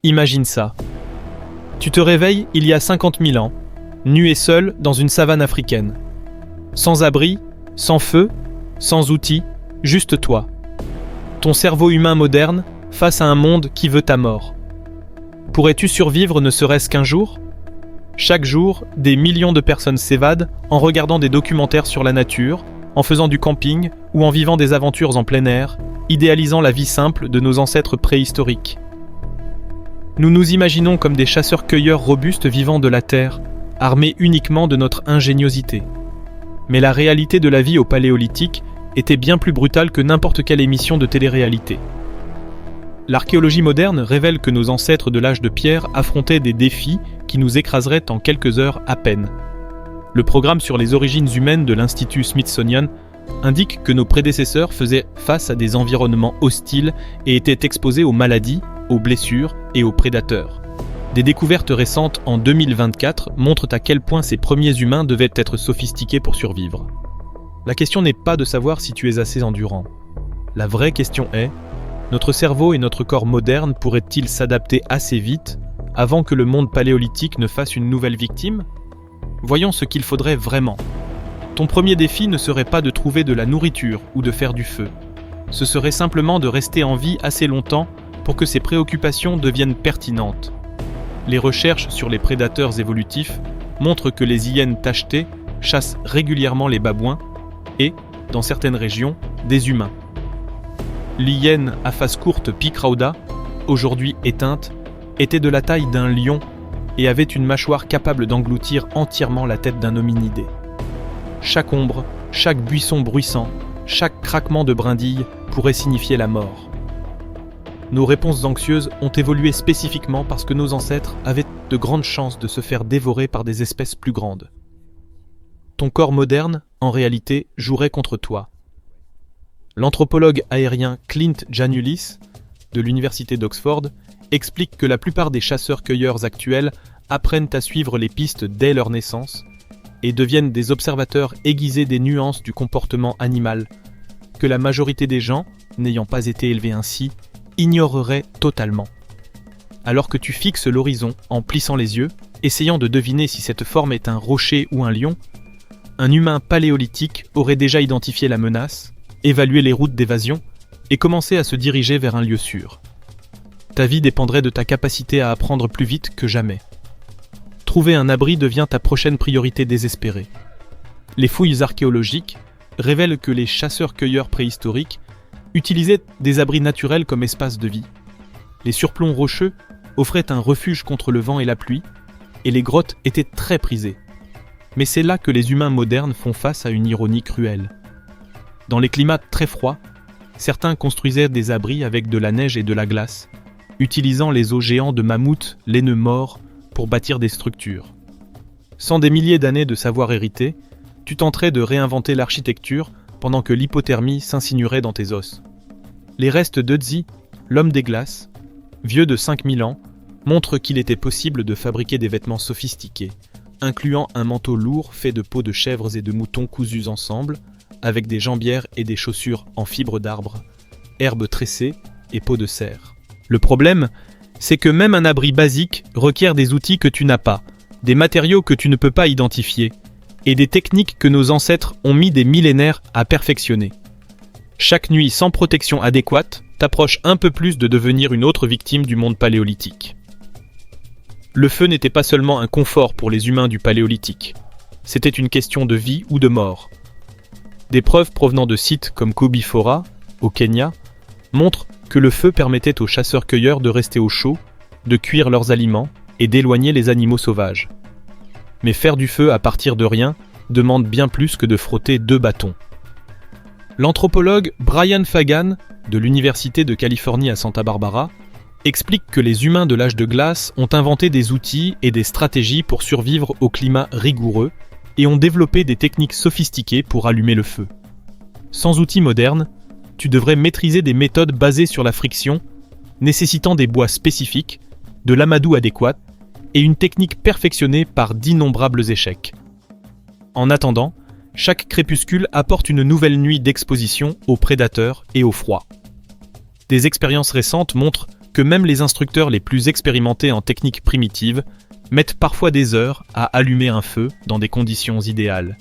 Imagine ça. Tu te réveilles il y a 50 000 ans, nu et seul dans une savane africaine. Sans abri, sans feu, sans outils, juste toi. Ton cerveau humain moderne face à un monde qui veut ta mort. Pourrais-tu survivre ne serait-ce qu'un jour ? Chaque jour, des millions de personnes s'évadent en regardant des documentaires sur la nature, en faisant du camping ou en vivant des aventures en plein air, idéalisant la vie simple de nos ancêtres préhistoriques. Nous nous imaginons comme des chasseurs-cueilleurs robustes vivant de la terre, armés uniquement de notre ingéniosité. Mais la réalité de la vie au Paléolithique était bien plus brutale que n'importe quelle émission de télé-réalité. L'archéologie moderne révèle que nos ancêtres de l'âge de pierre affrontaient des défis qui nous écraseraient en quelques heures à peine. Le programme sur les origines humaines de l'Institut Smithsonian indique que nos prédécesseurs faisaient face à des environnements hostiles et étaient exposés aux maladies, aux blessures et aux prédateurs. Des découvertes récentes en 2024 montrent à quel point ces premiers humains devaient être sophistiqués pour survivre. La question n'est pas de savoir si tu es assez endurant. La vraie question est, notre cerveau et notre corps moderne pourraient-ils s'adapter assez vite avant que le monde paléolithique ne fasse une nouvelle victime ? Voyons ce qu'il faudrait vraiment. Ton premier défi ne serait pas de trouver de la nourriture ou de faire du feu. Ce serait simplement de rester en vie assez longtemps pour que ces préoccupations deviennent pertinentes. Les recherches sur les prédateurs évolutifs montrent que les hyènes tachetées chassent régulièrement les babouins et, dans certaines régions, des humains. L'hyène à face courte Picrauda, aujourd'hui éteinte, était de la taille d'un lion et avait une mâchoire capable d'engloutir entièrement la tête d'un hominidé. Chaque ombre, chaque buisson bruissant, chaque craquement de brindilles pourrait signifier la mort. Nos réponses anxieuses ont évolué spécifiquement parce que nos ancêtres avaient de grandes chances de se faire dévorer par des espèces plus grandes. Ton corps moderne, en réalité, jouerait contre toi. L'anthropologue aérien Clint Janulis, de l'université d'Oxford, explique que la plupart des chasseurs-cueilleurs actuels apprennent à suivre les pistes dès leur naissance et deviennent des observateurs aiguisés des nuances du comportement animal, que la majorité des gens, n'ayant pas été élevés ainsi, ignoreraient totalement. Alors que tu fixes l'horizon en plissant les yeux, essayant de deviner si cette forme est un rocher ou un lion, un humain paléolithique aurait déjà identifié la menace, évalué les routes d'évasion et commencé à se diriger vers un lieu sûr. Ta vie dépendrait de ta capacité à apprendre plus vite que jamais. Trouver un abri devient ta prochaine priorité désespérée. Les fouilles archéologiques révèlent que les chasseurs-cueilleurs préhistoriques utilisaient des abris naturels comme espace de vie. Les surplombs rocheux offraient un refuge contre le vent et la pluie, et les grottes étaient très prisées. Mais c'est là que les humains modernes font face à une ironie cruelle. Dans les climats très froids, certains construisaient des abris avec de la neige et de la glace, utilisant les os géants de mammouths laineux morts pour bâtir des structures. Sans des milliers d'années de savoir hérité, tu tenterais de réinventer l'architecture pendant que l'hypothermie s'insinuerait dans tes os. Les restes d'Ötzi, l'homme des glaces, vieux de 5000 ans, montrent qu'il était possible de fabriquer des vêtements sophistiqués, incluant un manteau lourd fait de peaux de chèvres et de moutons cousus ensemble, avec des jambières et des chaussures en fibres d'arbre, herbes tressées et peau de cerf. Le problème, c'est que même un abri basique requiert des outils que tu n'as pas, des matériaux que tu ne peux pas identifier, et des techniques que nos ancêtres ont mis des millénaires à perfectionner. Chaque nuit sans protection adéquate t'approche un peu plus de devenir une autre victime du monde paléolithique. Le feu n'était pas seulement un confort pour les humains du Paléolithique, c'était une question de vie ou de mort. Des preuves provenant de sites comme Kobifora, au Kenya, montrent que le feu permettait aux chasseurs-cueilleurs de rester au chaud, de cuire leurs aliments et d'éloigner les animaux sauvages. Mais faire du feu à partir de rien demande bien plus que de frotter 2 bâtons. L'anthropologue Brian Fagan, de l'Université de Californie à Santa Barbara, explique que les humains de l'âge de glace ont inventé des outils et des stratégies pour survivre au climat rigoureux et ont développé des techniques sophistiquées pour allumer le feu. Sans outils modernes, tu devrais maîtriser des méthodes basées sur la friction, nécessitant des bois spécifiques, de l'amadou adéquat et une technique perfectionnée par d'innombrables échecs. En attendant, chaque crépuscule apporte une nouvelle nuit d'exposition aux prédateurs et au froid. Des expériences récentes montrent que même les instructeurs les plus expérimentés en techniques primitives mettent parfois des heures à allumer un feu dans des conditions idéales.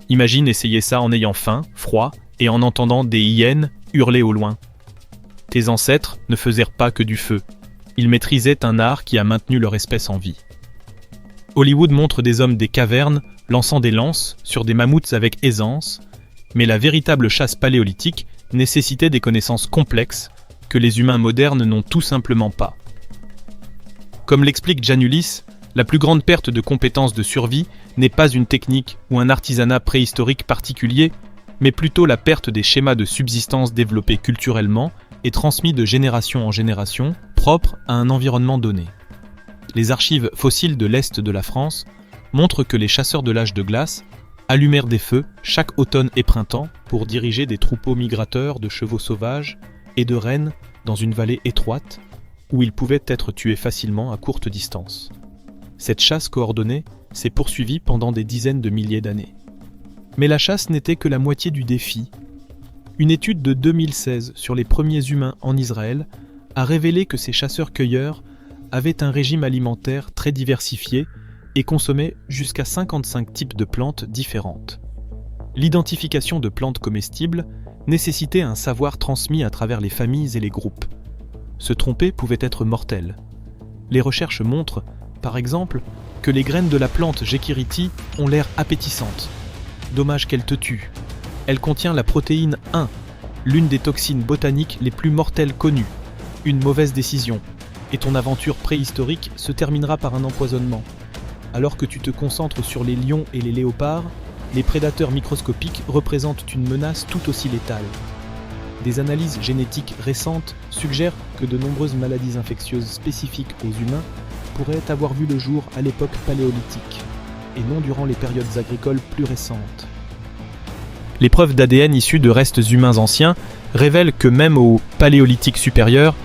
Imagine essayer ça en ayant faim, froid et en entendant des hyènes hurler au loin. Tes ancêtres ne faisaient pas que du feu. Ils maîtrisaient un art qui a maintenu leur espèce en vie. Hollywood montre des hommes des cavernes lançant des lances sur des mammouths avec aisance, mais la véritable chasse paléolithique nécessitait des connaissances complexes que les humains modernes n'ont tout simplement pas. Comme l'explique Janulis, la plus grande perte de compétences de survie n'est pas une technique ou un artisanat préhistorique particulier, mais plutôt la perte des schémas de subsistance développés culturellement et transmis de génération en génération, propres à un environnement donné. Les archives fossiles de l'Est de la France montrent que les chasseurs de l'âge de glace allumèrent des feux chaque automne et printemps pour diriger des troupeaux migrateurs de chevaux sauvages et de rennes dans une vallée étroite où ils pouvaient être tués facilement à courte distance. Cette chasse coordonnée s'est poursuivie pendant des dizaines de milliers d'années. Mais la chasse n'était que la moitié du défi. Une étude de 2016 sur les premiers humains en Israël a révélé que ces chasseurs-cueilleurs avaient un régime alimentaire très diversifié et consommaient jusqu'à 55 types de plantes différentes. L'identification de plantes comestibles nécessitait un savoir transmis à travers les familles et les groupes. Se tromper pouvait être mortel. Les recherches montrent, par exemple, que les graines de la plante Jekiriti ont l'air appétissantes. Dommage qu'elle te tue. Elle contient la protéine 1, l'une des toxines botaniques les plus mortelles connues. Une mauvaise décision. Et ton aventure préhistorique se terminera par un empoisonnement. Alors que tu te concentres sur les lions et les léopards, les prédateurs microscopiques représentent une menace tout aussi létale. Des analyses génétiques récentes suggèrent que de nombreuses maladies infectieuses spécifiques aux humains pourraient avoir vu le jour à l'époque paléolithique, et non durant les périodes agricoles plus récentes. Les preuves d'ADN issues de restes humains anciens révèlent que même au paléolithique supérieur,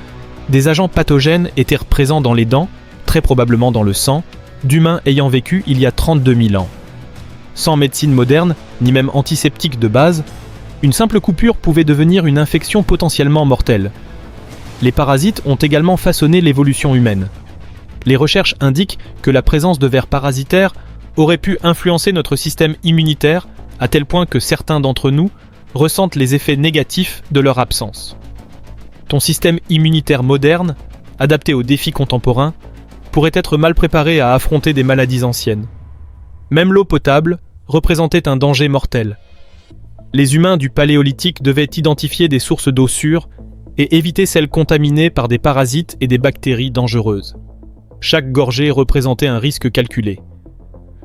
des agents pathogènes étaient présents dans les dents, très probablement dans le sang, d'humains ayant vécu il y a 32 000 ans. Sans médecine moderne, ni même antiseptique de base, une simple coupure pouvait devenir une infection potentiellement mortelle. Les parasites ont également façonné l'évolution humaine. Les recherches indiquent que la présence de vers parasitaires aurait pu influencer notre système immunitaire à tel point que certains d'entre nous ressentent les effets négatifs de leur absence. Ton système immunitaire moderne, adapté aux défis contemporains, pourrait être mal préparé à affronter des maladies anciennes. Même l'eau potable représentait un danger mortel. Les humains du Paléolithique devaient identifier des sources d'eau sûres et éviter celles contaminées par des parasites et des bactéries dangereuses. Chaque gorgée représentait un risque calculé.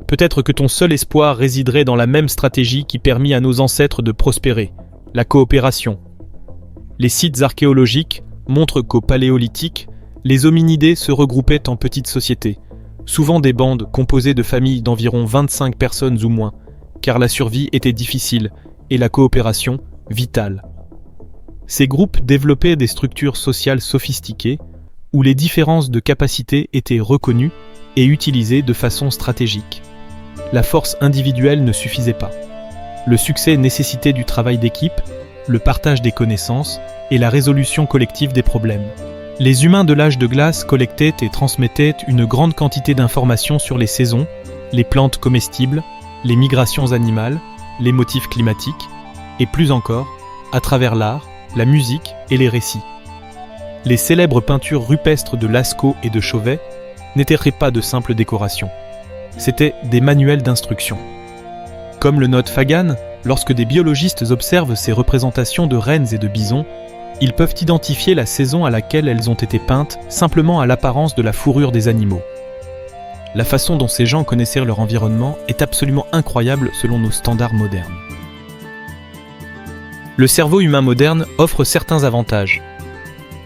Peut-être que ton seul espoir résiderait dans la même stratégie qui permit à nos ancêtres de prospérer, la coopération. Les sites archéologiques montrent qu'au Paléolithique, les hominidés se regroupaient en petites sociétés, souvent des bandes composées de familles d'environ 25 personnes ou moins, car la survie était difficile et la coopération vitale. Ces groupes développaient des structures sociales sophistiquées, où les différences de capacité étaient reconnues et utilisées de façon stratégique. La force individuelle ne suffisait pas. Le succès nécessitait du travail d'équipe, le partage des connaissances et la résolution collective des problèmes. Les humains de l'âge de glace collectaient et transmettaient une grande quantité d'informations sur les saisons, les plantes comestibles, les migrations animales, les motifs climatiques, et plus encore, à travers l'art, la musique et les récits. Les célèbres peintures rupestres de Lascaux et de Chauvet n'étaient pas de simples décorations. C'étaient des manuels d'instruction. Comme le note Fagan, lorsque des biologistes observent ces représentations de rennes et de bisons, ils peuvent identifier la saison à laquelle elles ont été peintes simplement à l'apparence de la fourrure des animaux. La façon dont ces gens connaissaient leur environnement est absolument incroyable selon nos standards modernes. Le cerveau humain moderne offre certains avantages.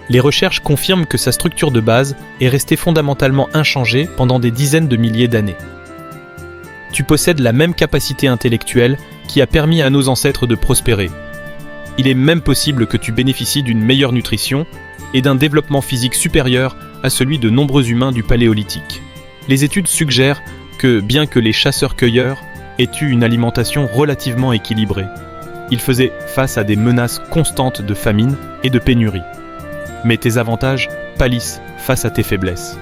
Les recherches confirment que sa structure de base est restée fondamentalement inchangée pendant des dizaines de milliers d'années. Tu possèdes la même capacité intellectuelle qui a permis à nos ancêtres de prospérer. Il est même possible que tu bénéficies d'une meilleure nutrition et d'un développement physique supérieur à celui de nombreux humains du Paléolithique. Les études suggèrent que, bien que les chasseurs-cueilleurs aient eu une alimentation relativement équilibrée, ils faisaient face à des menaces constantes de famine et de pénurie. Mais tes avantages pâlissent face à tes faiblesses.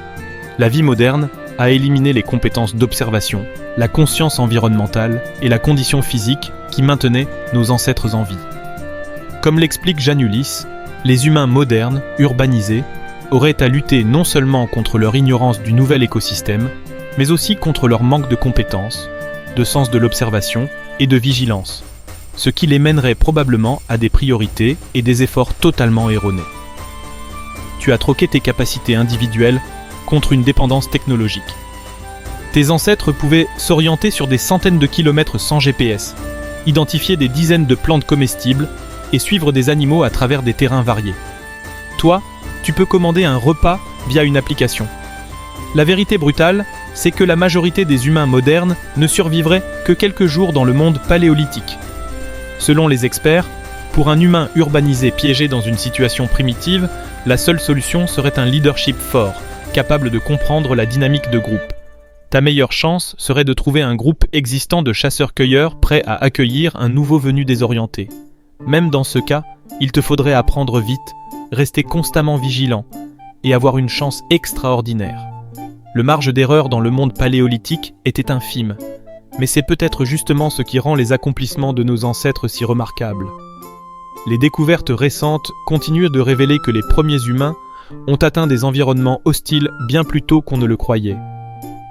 La vie moderne a éliminé les compétences d'observation, la conscience environnementale et la condition physique qui maintenaient nos ancêtres en vie. Comme l'explique Jeanne Ulysse, les humains modernes, urbanisés, auraient à lutter non seulement contre leur ignorance du nouvel écosystème, mais aussi contre leur manque de compétences, de sens de l'observation et de vigilance, ce qui les mènerait probablement à des priorités et des efforts totalement erronés. Tu as troqué tes capacités individuelles contre une dépendance technologique. Tes ancêtres pouvaient s'orienter sur des centaines de kilomètres sans GPS, identifier des dizaines de plantes comestibles et suivre des animaux à travers des terrains variés. Toi, tu peux commander un repas via une application. La vérité brutale, c'est que la majorité des humains modernes ne survivraient que quelques jours dans le monde paléolithique. Selon les experts, pour un humain urbanisé piégé dans une situation primitive, la seule solution serait un leadership fort, capable de comprendre la dynamique de groupe. Ta meilleure chance serait de trouver un groupe existant de chasseurs-cueilleurs prêts à accueillir un nouveau venu désorienté. Même dans ce cas, il te faudrait apprendre vite, rester constamment vigilant et avoir une chance extraordinaire. Le marge d'erreur dans le monde paléolithique était infime, mais c'est peut-être justement ce qui rend les accomplissements de nos ancêtres si remarquables. Les découvertes récentes continuent de révéler que les premiers humains ont atteint des environnements hostiles bien plus tôt qu'on ne le croyait,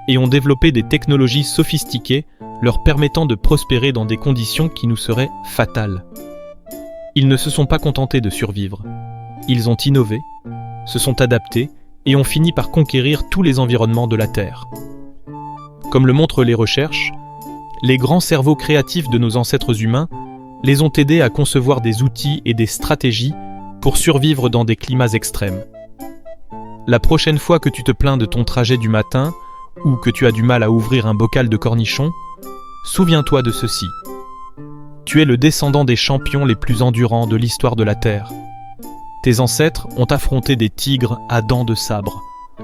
et ont développé des technologies sophistiquées leur permettant de prospérer dans des conditions qui nous seraient fatales. Ils ne se sont pas contentés de survivre. Ils ont innové, se sont adaptés et ont fini par conquérir tous les environnements de la Terre. Comme le montrent les recherches, les grands cerveaux créatifs de nos ancêtres humains les ont aidés à concevoir des outils et des stratégies pour survivre dans des climats extrêmes. La prochaine fois que tu te plains de ton trajet du matin ou que tu as du mal à ouvrir un bocal de cornichons, souviens-toi de ceci. Tu es le descendant des champions les plus endurants de l'histoire de la Terre. Tes ancêtres ont affronté des tigres à dents de sabre,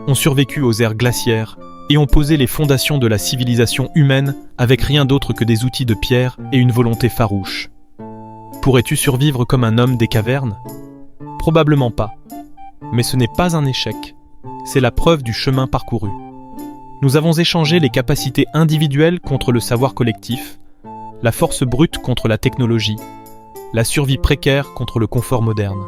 ont survécu aux ères glaciaires et ont posé les fondations de la civilisation humaine avec rien d'autre que des outils de pierre et une volonté farouche. Pourrais-tu survivre comme un homme des cavernes ? Probablement pas. Mais ce n'est pas un échec, c'est la preuve du chemin parcouru. Nous avons échangé les capacités individuelles contre le savoir collectif, la force brute contre la technologie, la survie précaire contre le confort moderne.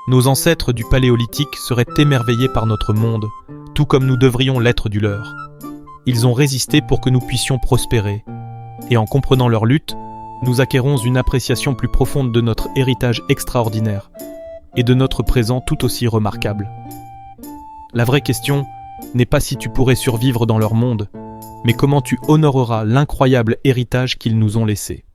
Nos ancêtres du Paléolithique seraient émerveillés par notre monde, tout comme nous devrions l'être du leur. Ils ont résisté pour que nous puissions prospérer, et en comprenant leur lutte, nous acquérons une appréciation plus profonde de notre héritage extraordinaire, et de notre présent tout aussi remarquable. La vraie question n'est pas si tu pourrais survivre dans leur monde, mais comment tu honoreras l'incroyable héritage qu'ils nous ont laissé.